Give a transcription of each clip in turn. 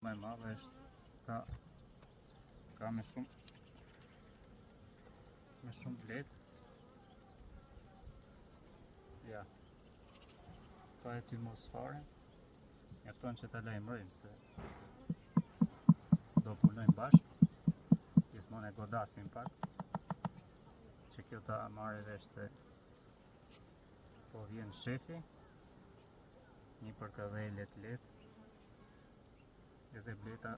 Më e madhe është ka me shumë blet. Ja, ka e ty mos fare. Mjafton që ta lajmërojmë se do punojmë bashkë. Gjithmonë e godasim pak që kjo ta marrë vesh se po vjen shefi, një përkadhele të letë, edhe bleta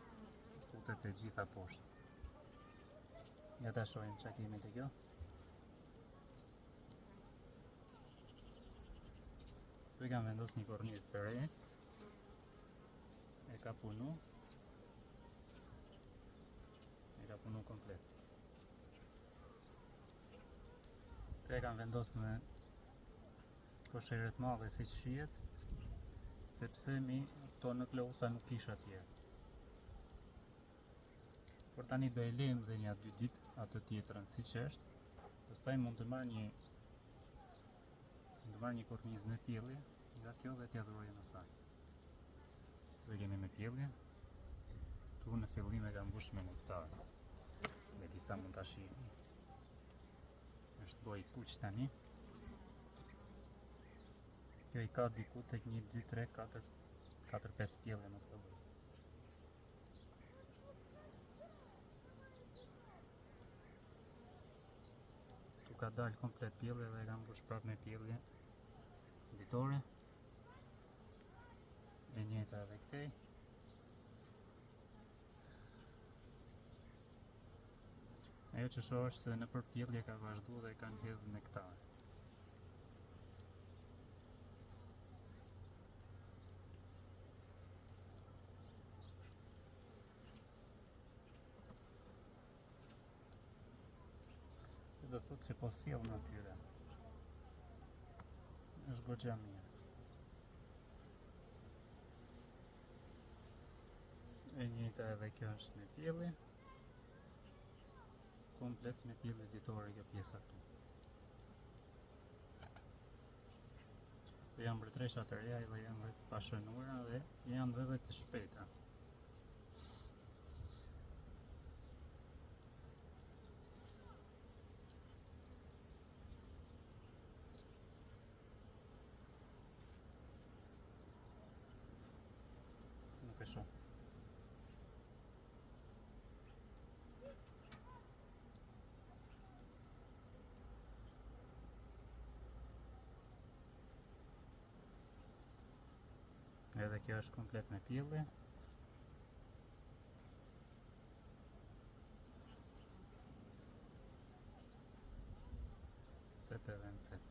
futet e gjitha poshtë. Ja ta shohim çka kemi të kjo. Tu kam vendos një kornizë të re, e ka punu komplet. Te kam vendos në koshere të madhe si që shihet, sepse mi to në klausa nuk kisha atje. Por tani do e lejmë dhe një 2 ditë atë tjetrën si që është. Pastaj mund të marr një kornizë me pjellje nga kjo dhe t'ja dhurojmë asaj. Tu kemi me pjellje. Tu në fillim e kam mbush me nektar. Dhe disa mund ta shihni. Është boj kuq tani. Kjo i ka diku tek 1, 2, 3, 4, 5 pjellje mos ka bëj. Tu ka dalë komplet pjellje dhe e kam mbush prap me pjellje ditore. E njëjta edhe këtej. Ajo që shoh është se nëpër pjellje ka vazhdu dhe kanë hedhë nektar. Do thotë që po sjell në tyre. Është goxha mirë. E njëjta edhe kjo është me pjellje. Komplet me pjellje ditore kjo pjesa këtu. Janë mbretëresha të reja dhe janë dhe të pashënuara dhe janë dhe të shpejta. Nuk e shoh. Edhe kjo është komplet me pjellje. Cep edhe në cep.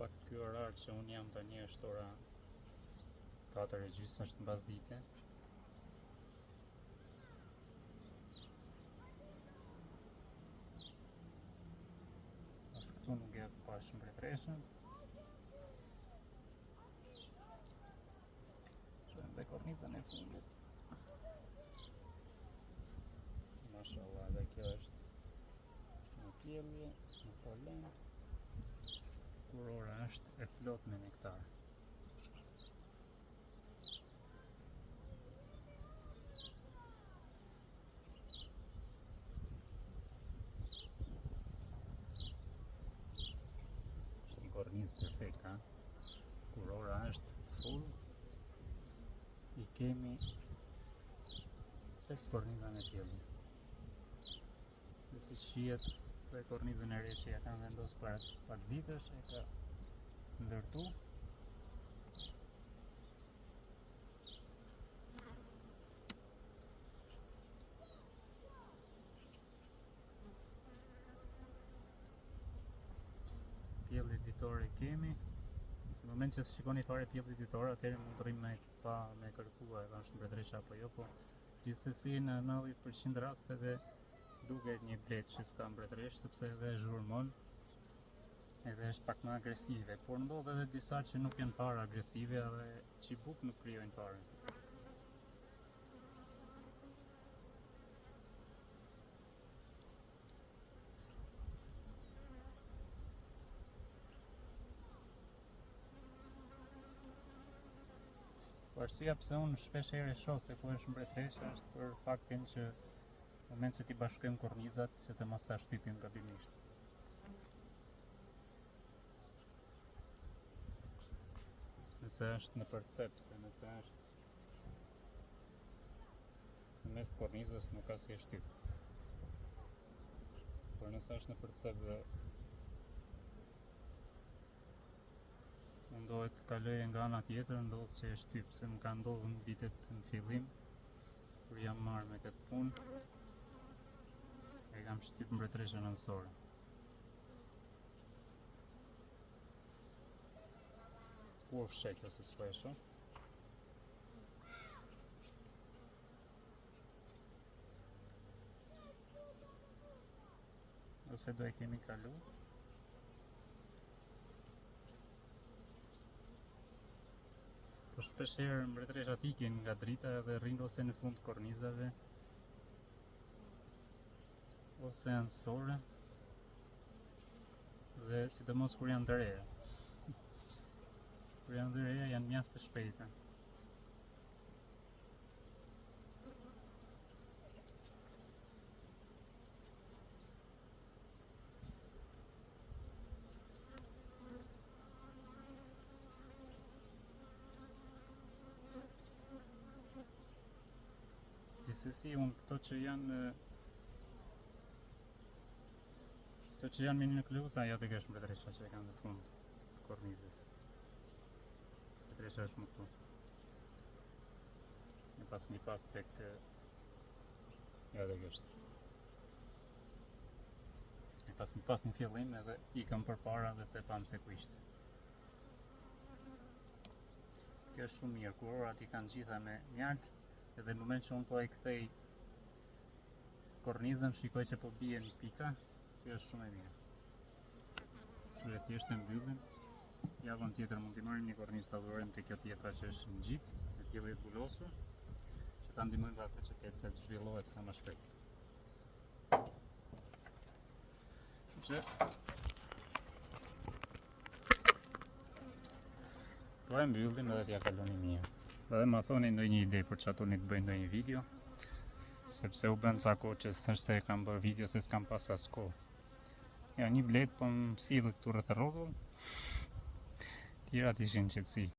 Pak ky orar që unë jam tani është ora 4:30, është mbasdite. As këtu nuk e pash mbretëreshën. Shohim dhe kornizën e fundit. Mashallah, dhe kjo është në pjellje, në polen. Kurora është e flot me nektar. Është një kornizë perfekte, ha? Kurora është full. I kemi 5 korniza me pjellje. Dhe si shihet dhe kornizën e re që ja kam vendos para pak ditësh e ka ndërtu. Pjellje ditore kemi. Në moment që shikoni fare pjellje ditore, atëherë mund të rrim me kërkua edhe është mbretëresha apo jo, po gjithsesi në 90% rasteve duket një blet që s'ka mbretëresh, sepse edhe është hormon, edhe është pak më agresive, por ndodh edhe disa që nuk janë fare agresive edhe çibuk nuk krijojnë fare. Arsyeja pse unë shpesh herë shoh se ku është mbretëresha është për faktin që në moment që ti bashkojmë kornizat që të mos ta shtypim gabimisht. Nëse është në përcep, se nëse është në mes të kornizës nuk ka si e shtyp. Por nëse është në përcep dhe mundohet të kalojë nga ana tjetër, ndodh që e shtyp, se më ka ndodhur në vitet në fillim kur jam marrë me këtë punë, e kam shtyp mbretëreshën anësore. Ku o fshek ose s'po e shoh? Ose do e kemi kalu? Po shpesh herë mbretëreshat ikin nga drita edhe rrinë ose në fund të kornizave, ose anësore, dhe sidomos kur janë të reja. Kur janë të reja janë mjaft të shpejta. Gjithsesi, unë këto që janë me një klusa, ja të kesh mbretëresha që e kanë në fund të kornizës. Mbretëresha është më këtu. E pas mi pas tek ja të kesh. E pas mi pas në fillim edhe ikëm përpara dhe se pam se ku ishte. Kjo është shumë mirë, kur orat i kanë gjitha me mjalt, edhe në moment që unë po e kthej kornizën, shikoj që po bie një pika, kjo është shumë e mirë. Kështu e thjesht e mbyllim. Javën tjetër mund t'i marrim një kornizë ta dhurorim te kjo tjetra që është në gjit, me pjellit bulosur, që ta ndihmojmë atë që të zhvillohet sa më shpejt. Kështu që po e mbyllim edhe t'ja kaloni mirë. Edhe ma thoni ndonjë ide për çatoni të bëj ndonjë video, sepse u bën ca kohë që s'është se kam bërë video se s'kam pas as kohë. Ja, një blet po më sillet këtu rreth rrotull, tjerat ishin qetësi.